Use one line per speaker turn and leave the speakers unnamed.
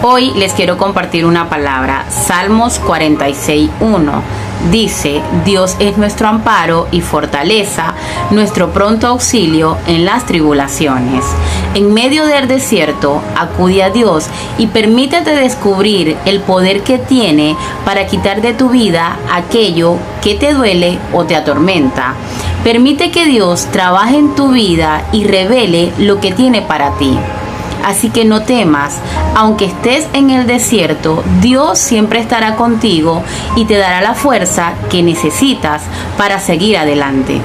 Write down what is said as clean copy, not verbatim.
Hoy les quiero compartir una palabra, Salmos 46:1. Dice: Dios es nuestro amparo y fortaleza, nuestro pronto auxilio en las tribulaciones. En medio del desierto, acude a Dios y permítete descubrir el poder que tiene para quitar de tu vida aquello que te duele o te atormenta. Permite que Dios trabaje en tu vida y revele lo que tiene para ti. Así que no temas, aunque estés en el desierto, Dios siempre estará contigo y te dará la fuerza que necesitas para seguir adelante.